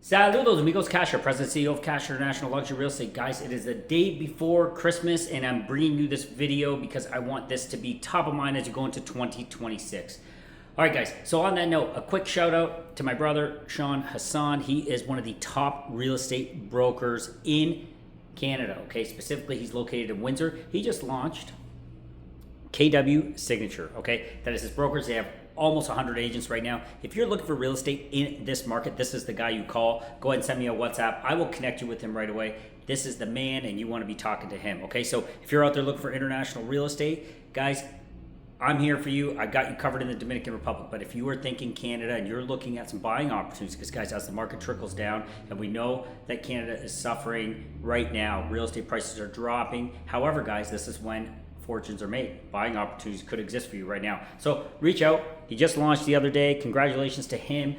Saludos amigos, Casher, President CEO of Cash International Luxury Real Estate. Guys, it is the day before Christmas and I'm bringing you this video because I want this to be top of mind as you go into 2026. All right, guys, so on that note, a quick shout out to my brother, Sean Hassan. He is one of the top real estate brokers in Canada, okay? Specifically, he's located in Windsor. He just launched KW Signature, okay? That is his brokers. They have almost 100 agents right now. If you're looking for real estate in this market, this is the guy you call. Go ahead and send me a WhatsApp. I will connect you with him right away. This is the man and you want to be talking to him, okay? So if you're out there looking for international real estate, guys, I'm here for you. I got you covered in the Dominican Republic. But if you are thinking Canada and you're looking at some buying opportunities, because guys, as the market trickles down, and we know that Canada is suffering right now, real estate prices are dropping. However, guys, this is when fortunes are made. Buying opportunities could exist for you right now. So reach out. He just launched the other day. Congratulations to him.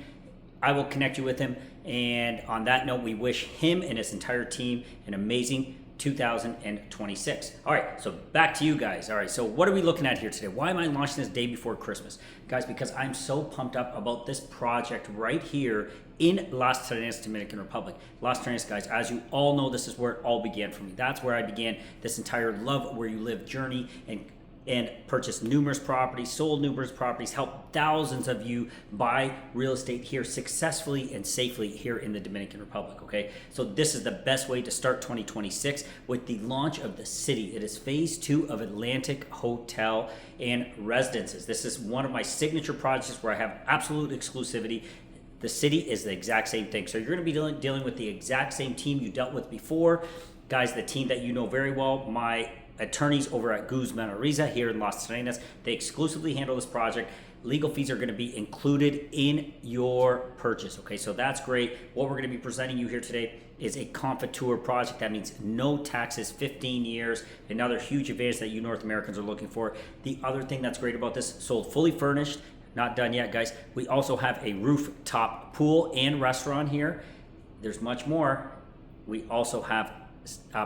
I will connect you with him. And on that note, we wish him and his entire team an amazing 2026. All right, so back to you guys. All right, so what are we looking at here today? Why am I launching this day before Christmas? Guys, because I'm so pumped up about this project right here in Las Terrenas, Dominican Republic. Las Terrenas, guys, as you all know, this is where it all began for me. That's where I began this entire love where you live journey and purchased numerous properties, sold numerous properties, helped thousands of you buy real estate here successfully and safely here in the Dominican Republic, okay? So this is the best way to start 2026 with the launch of the city. It is phase 2 of Atlantic Hotel and Residences. This is one of my signature projects where I have absolute exclusivity. The city is the exact same thing. So you're gonna be dealing with the exact same team you dealt with before. Guys, the team that you know very well, my attorneys over at Guzman Ariza here in Las Terrenas. They exclusively handle this project. Legal fees are going to be included in your purchase. Okay, so that's great. What we're going to be presenting you here today is a Confiture project. That means no taxes, 15 years, another huge advantage that you North Americans are looking for. The other thing that's great about this, sold fully furnished, not done yet, guys. We also have a rooftop pool and restaurant here. There's much more. We also have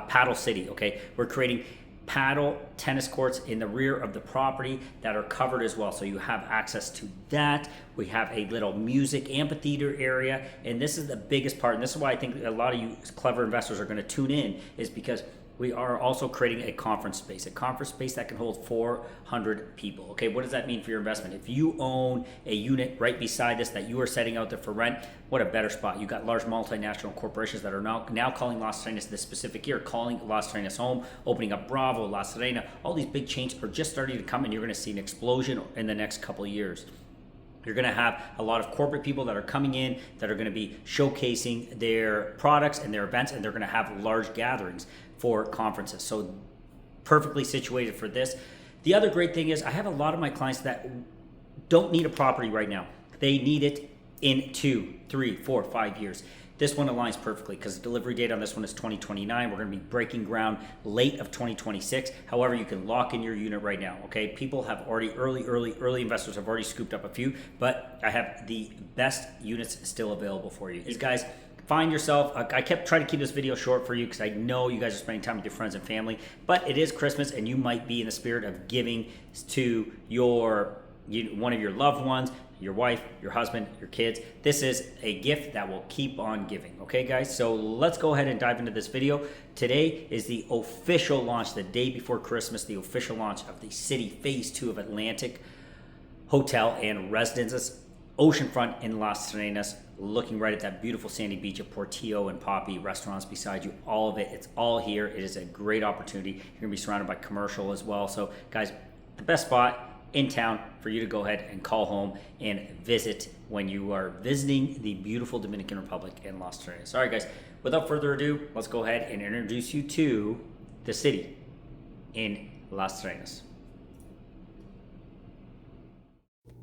Paddle City, okay? We're creating paddle tennis courts in the rear of the property that are covered as well, so you have access to that. We have a little music amphitheater area, and this is the biggest part, and this is why I think a lot of you clever investors are going to tune in, is because we are also creating a conference space that can hold 400 people. Okay, what does that mean for your investment? If you own a unit right beside this that you are setting out there for rent, what a better spot. You got large multinational corporations that are now calling Las Terrenas this specific year, calling Las Terrenas home, opening up Bravo, La Serena. All these big chains are just starting to come, and you're going to see an explosion in the next couple of years. You're going to have a lot of corporate people that are coming in that are going to be showcasing their products and their events, and they're going to have large gatherings for conferences. So perfectly situated for this. The other great thing is I have a lot of my clients that don't need a property right now. They need it in 2, 3, 4, 5 years. This one aligns perfectly because the delivery date on this one is 2029. We're going to be breaking ground late of 2026. However, you can lock in your unit right now, okay? People have already, early investors have already scooped up a few, but I have the best units still available for you. These guys, find yourself, I kept trying to keep this video short for you because I know you guys are spending time with your friends and family, but it is Christmas and you might be in the spirit of giving to one of your loved ones, your wife, your husband, your kids. This is a gift that will keep on giving. Okay, guys? So let's go ahead and dive into this video. Today is the official launch, the day before Christmas, the official launch of the city phase 2 of Atlantic Hotel and Residences, oceanfront in Las Terrenas, looking right at that beautiful sandy beach of Portillo and Poppy, restaurants beside you, all of it. It's all here. It is a great opportunity. You're gonna be surrounded by commercial as well. So guys, the best spot in town for you to go ahead and call home and visit when you are visiting the beautiful Dominican Republic in Las Terrenas. All right, guys, without further ado, let's go ahead and introduce you to the city in Las Terrenas.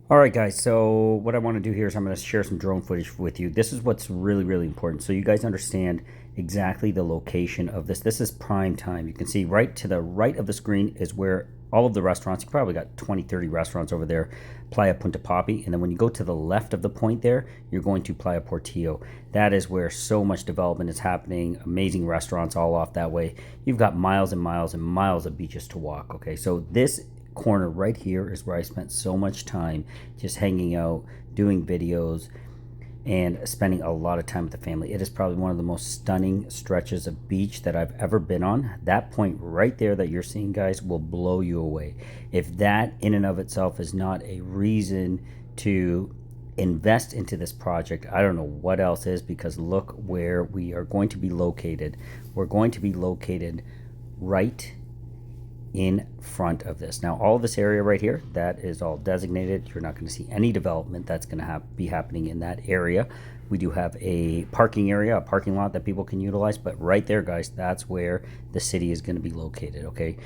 All right, guys, so what I want to do here is I'm going to share some drone footage with you. This is what's really important, so you guys understand exactly the location of this. This is prime time. You can see right to the right of the screen is where all of the restaurants, you probably got 20, 30 restaurants over there, Playa Punta Poppy, and then when you go to the left of the point there, you're going to Playa Portillo. That is where so much development is happening, amazing restaurants all off that way. You've got miles and miles and miles of beaches to walk, okay? So this corner right here is where I spent so much time just hanging out, doing videos, and spending a lot of time with the family. It is probably one of the most stunning stretches of beach that I've ever been on. That point right there that you're seeing, guys, will blow you away. If that in and of itself is not a reason to invest into this project, I don't know what else is, because look where we are going to be located. We're going to be located right in front of this. Now, all this area right here, that is all designated. You're not going to see any development that's going to be happening in that area. We do have a parking area, a parking lot that people can utilize, but right there, guys, that's where the city is going to be located, okay?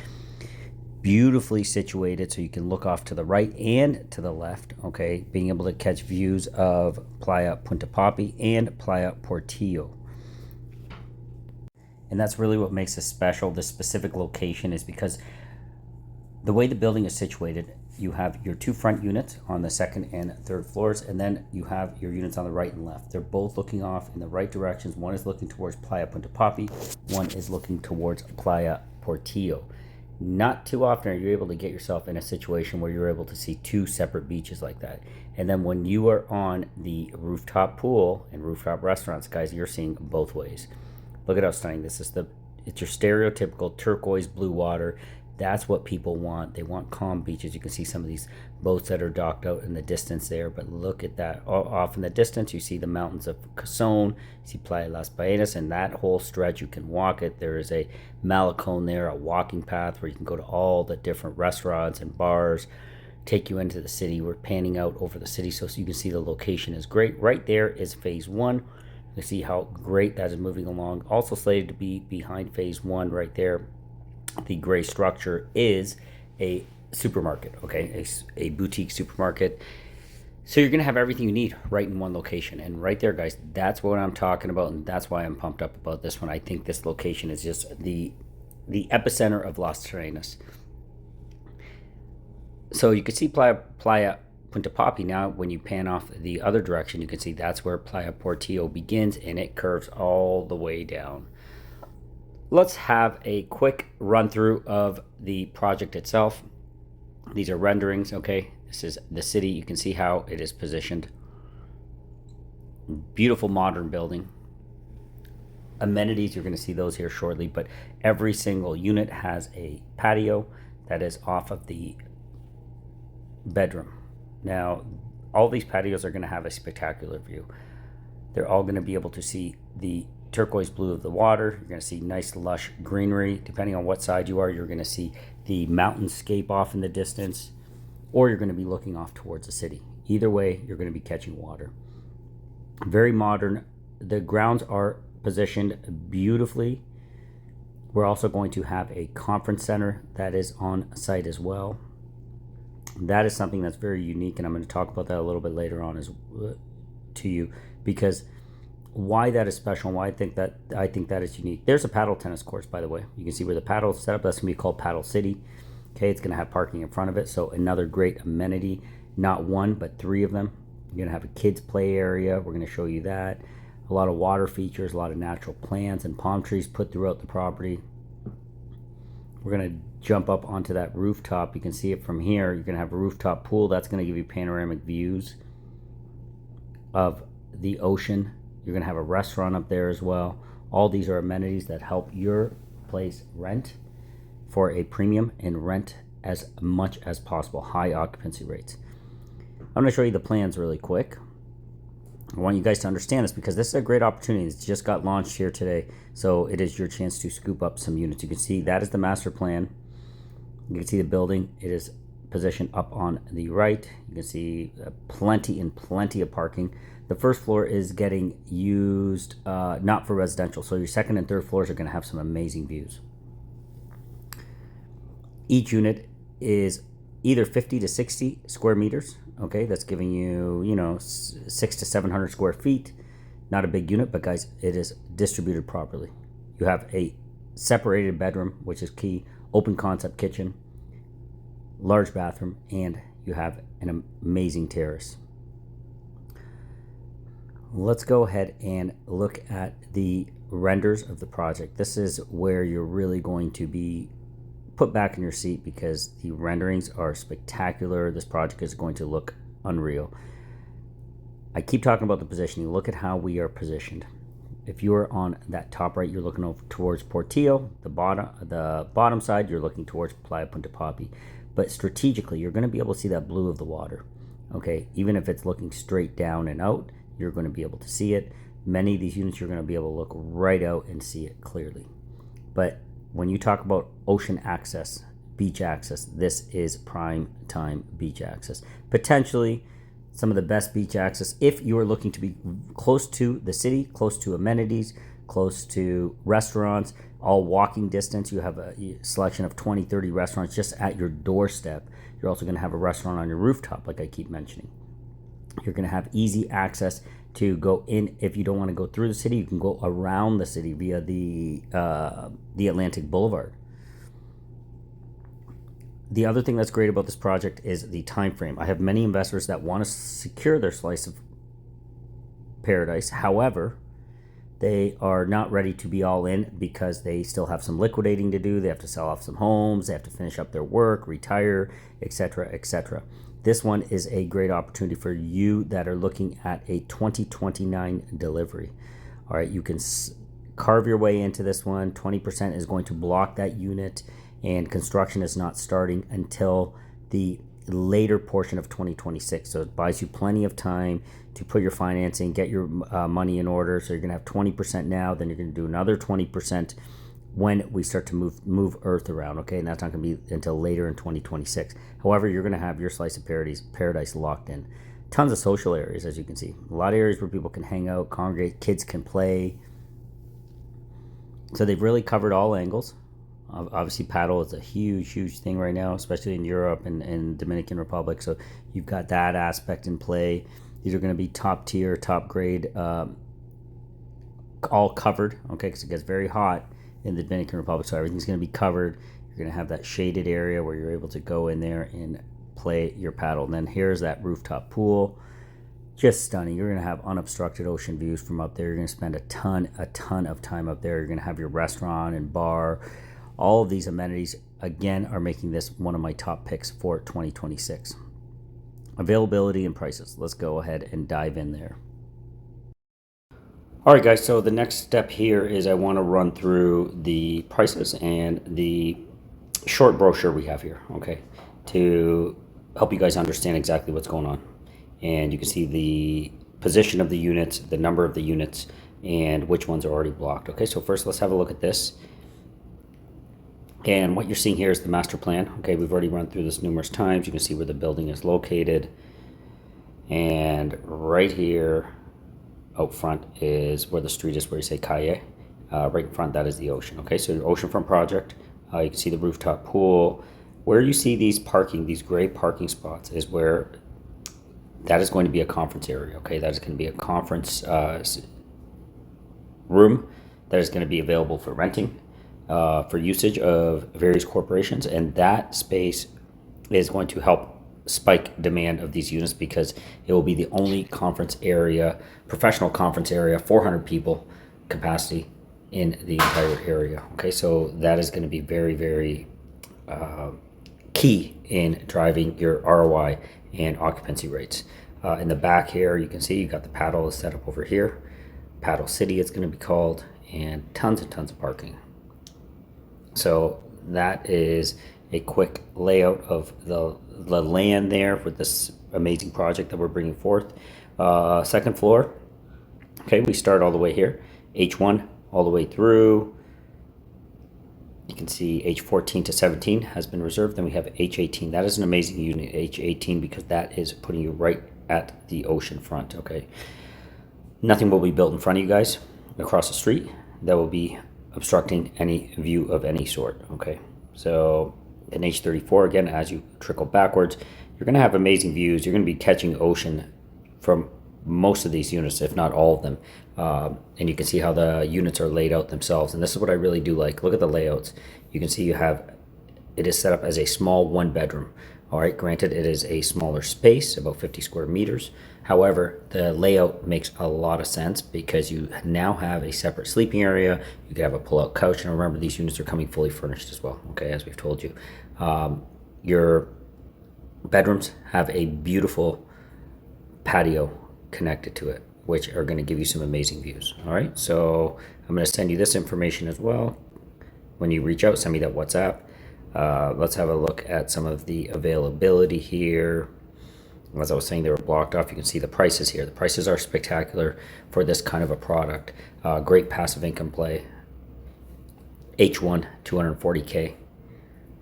Beautifully situated, so you can look off to the right and to the left, okay? Being able to catch views of Playa Punta Popi and Playa Portillo. And that's really what makes this special. This specific location is because the way the building is situated, you have your two front units on the second and third floors, and then you have your units on the right and left. They're both looking off in the right directions. One is looking towards Playa Punta Popi, one is looking towards Playa Portillo. Not too often are you able to get yourself in a situation where you're able to see two separate beaches like that. And then when you are on the rooftop pool and rooftop restaurants, guys, you're seeing both ways. Look at how stunning this is. It's your stereotypical turquoise blue water. That's what people want. They want calm beaches. You can see some of these boats that are docked out in the distance there, but look at that. Off in the distance, you see the mountains of Cazón, you see Playa Las Baenas, and that whole stretch, you can walk it. There is a malecón there, a walking path where you can go to all the different restaurants and bars, take you into the city. We're panning out over the city so you can see the location is great. Right there is phase one. You see how great that is moving along. Also slated to be behind phase one right there. The gray structure is a supermarket, okay, a boutique supermarket. So you're going to have everything you need right in one location. And right there, guys, that's what I'm talking about, and that's why I'm pumped up about this one. I think this location is just the epicenter of Las Terrenas. So you can see Playa Punta Popi. Now, when you pan off the other direction, you can see that's where Playa Portillo begins, and it curves all the way down. Let's have a quick run through of the project itself. These are renderings, okay? This is the city. You can see how it is positioned. Beautiful modern building. Amenities, you're going to see those here shortly, but every single unit has a patio that is off of the bedroom. Now, all these patios are going to have a spectacular view. They're all going to be able to see the turquoise blue of the water. You're going to see nice lush greenery. Depending on what side you are, you're going to see the mountainscape off in the distance, or you're going to be looking off towards the city. Either way, you're going to be catching water. Very modern. The grounds are positioned beautifully. We're also going to have a conference center that is on site as well. That is something that's very unique, and I'm going to talk about that a little bit later on to you, because why that is special and why I think that is unique. There's a paddle tennis course, by the way. You can see where the paddle is set up. That's going to be called Paddle City. Okay, it's going to have parking in front of it, so another great amenity. Not one, but three of them. You're going to have a kids play area. We're going to show you that. A lot of water features, a lot of natural plants and palm trees put throughout the property. We're going to jump up onto that rooftop. You can see it from here. You're going to have a rooftop pool. That's going to give you panoramic views of the ocean. You're going to have a restaurant up there as well. All these are amenities that help your place rent for a premium and rent as much as possible. High occupancy rates. I'm going to show you the plans really quick. I want you guys to understand this because this is a great opportunity. It's just got launched here today, so it is your chance to scoop up some units. You can see that is the master plan. You can see the building. It is positioned up on the right. You can see plenty of parking. The first floor is getting used not for residential, so your second and third floors are going to have some amazing views. Each unit is either 50 to 60 square meters. Okay, that's giving you, 600 to 700 square feet. Not a big unit, but guys, it is distributed properly. You have a separated bedroom, which is key, open concept kitchen, large bathroom, and you have an amazing terrace. Let's go ahead and look at the renders of the project. This is where you're really going to be put back in your seat because the renderings are spectacular. This project is going to look unreal. I keep talking about the positioning. Look at how we are positioned. If you're on that top right, you're looking over towards Portillo. The bottom side, you're looking towards Playa Punta Poppy. But strategically, you're going to be able to see that blue of the water. Okay, even if it's looking straight down and out, you're going to be able to see it. Many of these units, you're going to be able to look right out and see it clearly. But when you talk about ocean access, beach access, this is prime time beach access. Potentially some of the best beach access if you are looking to be close to the city, close to amenities, close to restaurants, all walking distance. You have a selection of 20, 30 restaurants just at your doorstep. You're also going to have a restaurant on your rooftop, like I keep mentioning. You're going to have easy access to go in. If you don't want to go through the city, you can go around the city via the Atlantic Boulevard. The other thing that's great about this project is the time frame. I have many investors that want to secure their slice of paradise. However, they are not ready to be all in because they still have some liquidating to do. They have to sell off some homes. They have to finish up their work, retire, etc., etc. This one is a great opportunity for you that are looking at a 2029 delivery. All right, you can carve your way into this one. 20% is going to block that unit, and construction is not starting until the later portion of 2026. So it buys you plenty of time to put your financing, get your money in order. So you're going to have 20% now, then you're going to do another 20% when we start to move earth around, okay? And that's not going to be until later in 2026. However, you're going to have your slice of paradise locked in. Tons of social areas, as you can see. A lot of areas where people can hang out, congregate, kids can play. So they've really covered all angles. Obviously, paddle is a huge thing right now, especially in Europe and Dominican Republic. So you've got that aspect in play. These are going to be top tier, top grade, all covered, okay, because it gets very hot in the Dominican Republic. So everything's going to be covered. You're going to have that shaded area where you're able to go in there and play your paddle. And then here's that rooftop pool. Just stunning. You're going to have unobstructed ocean views from up there. You're going to spend a ton of time up there. You're going to have your restaurant and bar. All of these amenities, again, are making this one of my top picks for 2026. Availability and prices. Let's go ahead and dive in there. All right, guys, so the next step here is I want to run through the prices and the short brochure we have here, okay, to help you guys understand exactly what's going on. And you can see the position of the units, the number of the units, and which ones are already blocked. Okay, so first let's have a look at this. And what you're seeing here is the master plan. Okay, we've already run through this numerous times. You can see where the building is located. And right here out front is where the street is, where you say calle. Right in front, that is the ocean. Okay, so your oceanfront project. You can see the rooftop pool. Where you see these gray parking spots is where that is going to be a conference area. Okay, that is going to be a conference room that is going to be available for renting. For usage of various corporations, and that space is going to help spike demand of these units because it will be the only conference area, professional conference area, 400 people capacity in the entire area. Okay, so that is going to be very key in driving your ROI and occupancy rates. In the back here, you can see you got the paddle is set up over here. Paddle City it's going to be called, and tons of parking. So that is a quick layout of the land there for this amazing project that we're bringing forth. Second floor, okay, we start all the way here, H1 all the way through. You can see H14 to 17 has been reserved. Then we have H18. That is an amazing unit, H18, because that is putting you right at the ocean front, okay? Nothing will be built in front of you guys across the street that will be obstructing any view of any sort, okay? So in H34, again, as you trickle backwards, you're going to have amazing views. You're going to be catching ocean from most of these units, if not all of them. And you can see how the units are laid out themselves. And this is what I really do like. Look at the layouts. You can see it is set up as a small one bedroom. All right, granted, it is a smaller space, about 50 square meters. However, the layout makes a lot of sense because you now have a separate sleeping area. You can have a pull-out couch, and remember, these units are coming fully furnished as well, okay, as we've told you. Your bedrooms have a beautiful patio connected to it, which are going to give you some amazing views. All right, so I'm going to send you this information as well. When you reach out, send me that WhatsApp. Let's have a look at some of the availability here. As I was saying, they were blocked off. You can see the prices here. The prices are spectacular for this kind of a product. Great passive income play. H1, 240K.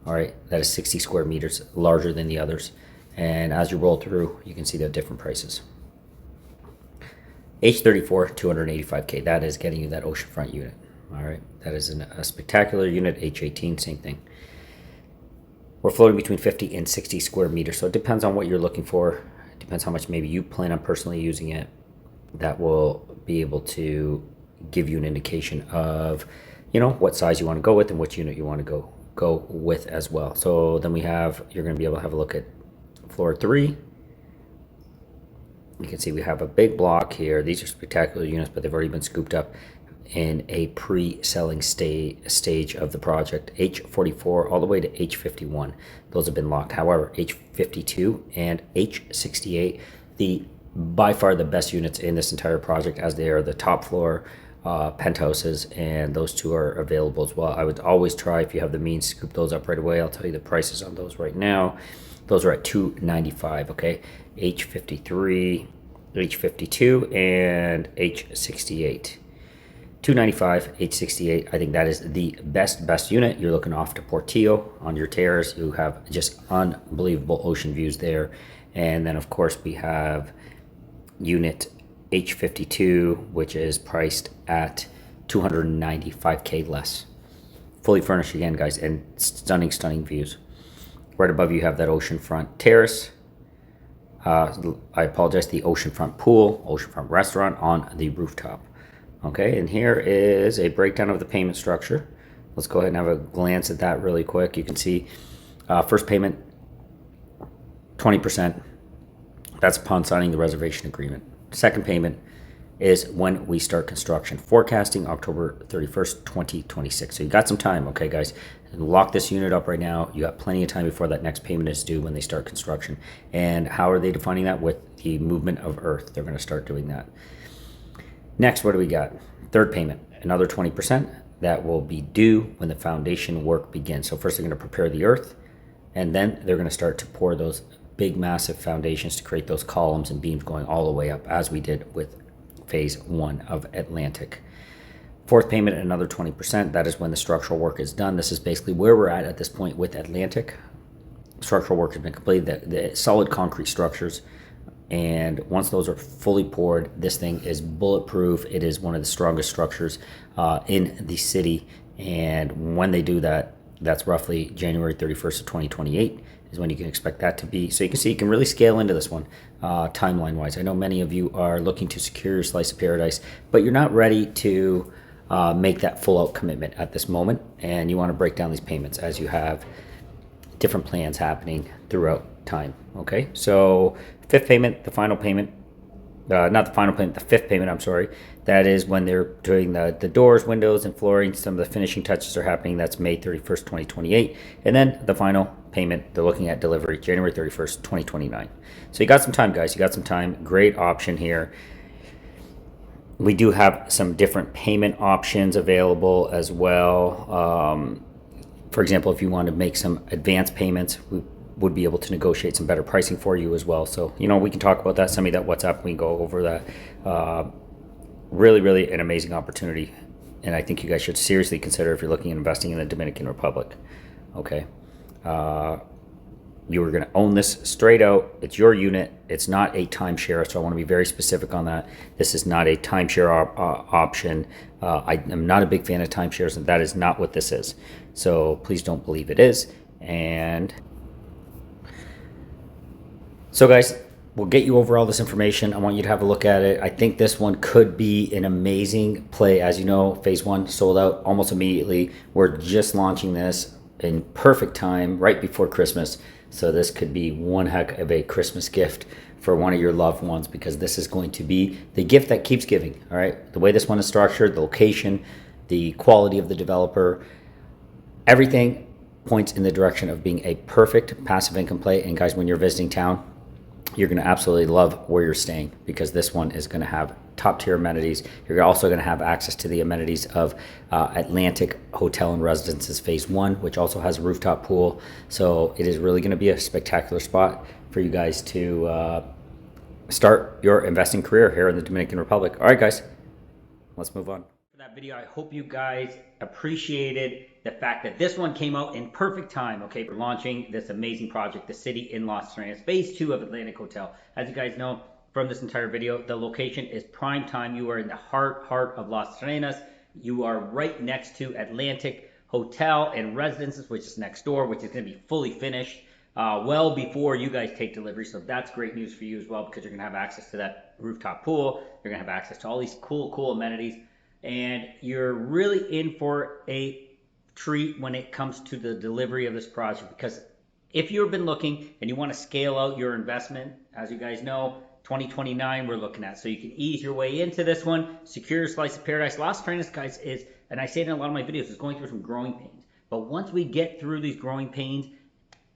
All right, that is 60 square meters, larger than the others. And as you roll through, you can see the different prices. H34, 285K. That is getting you that oceanfront unit. All right, that is a spectacular unit. H18, same thing. We're floating between 50 and 60 square meters. So it depends on what you're looking for. It depends how much maybe you plan on personally using it. That will be able to give you an indication of, you know, what size you want to go with and which unit you want to go with as well. So then you're going to be able to have a look at floor 3. You can see we have a big block here. These are spectacular units, but they've already been scooped up in a pre-selling stage of the project. H44 all the way to H51. Those have been locked. However, H52 and H68, by far the best units in this entire project, as they are the top floor penthouses, and those two are available as well. I would always try, if you have the means, scoop those up right away. I'll tell you the prices on those right now. Those are at $295, okay? H53, H52, and H68. $295, H68. I think that is the best unit. You're looking off to Portillo on your terrace. You have just unbelievable ocean views there. And then, of course, we have unit H52, which is priced at $295K less. Fully furnished again, guys, and stunning views. Right above you have that oceanfront terrace. I apologize, the oceanfront pool, oceanfront restaurant on the rooftop. Okay, and here is a breakdown of the payment structure. Let's go ahead and have a glance at that really quick. You can see first payment, 20%. That's upon signing the reservation agreement. Second payment is when we start construction. Forecasting October 31st, 2026. So you got some time, okay, guys? And lock this unit up right now. You got plenty of time before that next payment is due when they start construction. And how are they defining that? With the movement of earth. They're going to start doing that. Next, what do we got? Third payment, another 20%. That will be due when the foundation work begins. So first they're going to prepare the earth, and then they're going to start to pour those big, massive foundations to create those columns and beams going all the way up, as we did with phase 1 of Atlantic. Fourth payment, another 20%. That is when the structural work is done. This is basically where we're at this point with Atlantic. Structural work has been completed, the solid concrete structures. And once those are fully poured, this thing is bulletproof. It is one of the strongest structures in the city. And when they do that, that's roughly January 31st of 2028 is when you can expect that to be. So you can see you can really scale into this one timeline-wise. I know many of you are looking to secure your slice of paradise, but you're not ready to make that full-out commitment at this moment. And you want to break down these payments as you have different plans happening throughout time. Okay, so fifth payment, the final payment, not the final payment, the fifth payment, I'm sorry. That is when they're doing the doors, windows, and flooring. Some of the finishing touches are happening. That's May 31st, 2028. And then the final payment, they're looking at delivery January 31st, 2029. So you got some time, guys. You got some time. Great option here. We do have some different payment options available as well. For example, if you want to make some advance payments, we would be able to negotiate some better pricing for you as well. So, you know, we can talk about that. Send me that WhatsApp. We can go over that. Really an amazing opportunity. And I think you guys should seriously consider if you're looking at investing in the Dominican Republic. Okay. You are going to own this straight out. It's your unit. It's not a timeshare. So I want to be very specific on that. This is not a timeshare option. I am not a big fan of timeshares, and that is not what this is. So please don't believe it is. And so guys, we'll get you over all this information. I want you to have a look at it. I think this one could be an amazing play. As you know, phase 1 sold out almost immediately. We're just launching this in perfect time right before Christmas. So this could be one heck of a Christmas gift for one of your loved ones, because this is going to be the gift that keeps giving. All right. The way this one is structured, the location, the quality of the developer, everything points in the direction of being a perfect passive income play. And guys, when you're visiting town, you're going to absolutely love where you're staying, because this one is going to have top tier amenities. You're also going to have access to the amenities of Atlantic Hotel and Residences Phase 1, which also has a rooftop pool. So it is really going to be a spectacular spot for you guys to start your investing career here in the Dominican Republic. All right, guys, let's move on. For that video, I hope you guys appreciated the fact that this one came out in perfect time, okay, for launching this amazing project, the city in Las Terrenas, Phase 2 of Atlantic Hotel. As you guys know from this entire video, the location is prime time. You are in the heart of Las Terrenas. You are right next to Atlantic Hotel and Residences, which is next door, which is going to be fully finished well before you guys take delivery. So that's great news for you as well, because you're going to have access to that rooftop pool. You're going to have access to all these cool amenities. And you're really in for a treat when it comes to the delivery of this project, because if you've been looking and you want to scale out your investment, as you guys know, 2029 we're looking at, so you can ease your way into this one, secure your slice of paradise. Las Terrenas, guys, is, and I say it in a lot of my videos, is going through some growing pains. But once we get through these growing pains,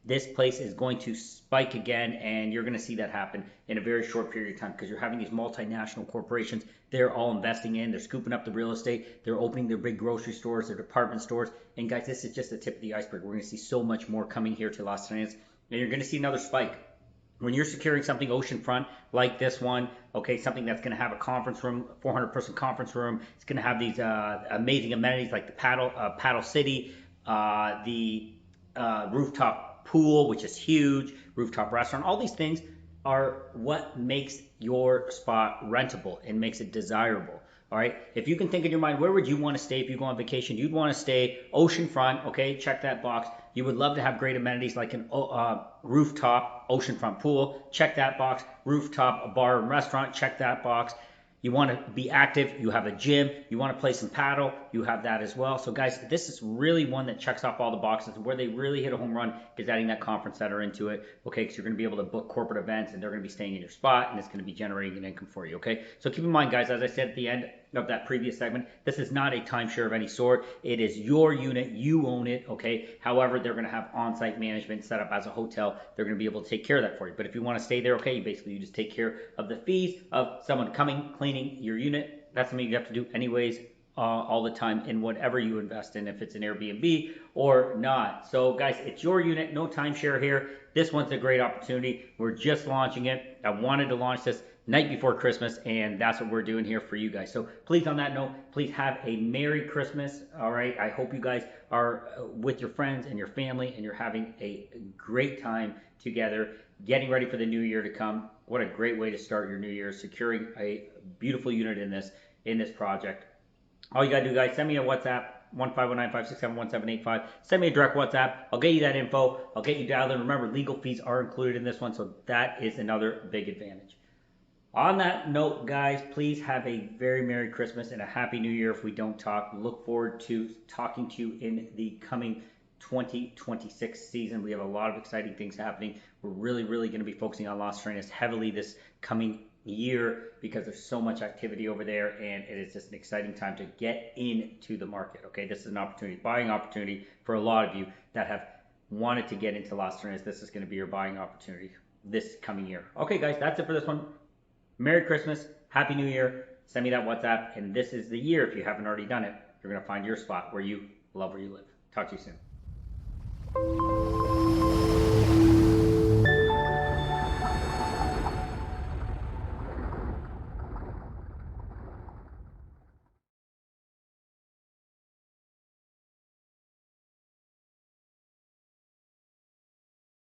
this place is going to spike again, and you're going to see that happen in a very short period of time, because you're having these multinational corporations. They're all investing in, they're scooping up the real estate, they're opening their big grocery stores, their department stores. And guys, this is just the tip of the iceberg. We're going to see so much more coming here to Las Terrenas, and you're going to see another spike. When you're securing something oceanfront like this one, okay, something that's going to have a conference room, 400-person conference room, it's going to have these amazing amenities like the paddle city, the rooftop pool, which is huge, rooftop restaurant. All these things are what makes your spot rentable and makes it desirable. All right, if you can think in your mind, where would you want to stay if you go on vacation? You'd want to stay oceanfront. Okay, check that box. You would love to have great amenities like an rooftop oceanfront pool. Check that box. Rooftop bar and restaurant. Check that box. You want to be active, you have a gym. You want to play some paddle, you have that as well. So guys, this is really one that checks off all the boxes. Where they really hit a home run is adding that conference center into it, okay? Because you're going to be able to book corporate events, and they're going to be staying in your spot, and it's going to be generating an income for you, okay? So keep in mind, guys, as I said at the end of that previous segment, this is not a timeshare of any sort. It is your unit, you own it, okay? However, they're going to have on-site management set up as a hotel. They're going to be able to take care of that for you. But if you want to stay there, okay, you just take care of the fees of someone coming, cleaning your unit. That's something you have to do anyways, all the time in whatever you invest in, if it's an Airbnb or not. So guys, it's your unit, no timeshare here. This one's a great opportunity. We're just launching it. I wanted to launch this night before Christmas, and that's what we're doing here for you guys. So please, on that note, please have a Merry Christmas. All right, I hope you guys are with your friends and your family, and you're having a great time together, getting ready for the new year to come. What a great way to start your new year, securing a beautiful unit in this project. All you gotta do, guys, send me a WhatsApp, 15195671785. Send me a direct WhatsApp. I'll get you that info. I'll get you dialed in. Remember, legal fees are included in this one, so that is another big advantage. On that note, guys, please have a very Merry Christmas and a Happy New Year if we don't talk. Look forward to talking to you in the coming 2026 season. We have a lot of exciting things happening. We're really going to be focusing on Las Terrenas heavily this coming year, because there's so much activity over there, and it is just an exciting time to get into the market. Okay, this is an opportunity, buying opportunity for a lot of you that have wanted to get into Las Terrenas. This is going to be your buying opportunity this coming year. Okay, guys, that's it for this one. Merry Christmas, Happy New Year. Send me that WhatsApp, and this is the year, if you haven't already done it, you're going to find your spot where you love where you live. Talk to you soon.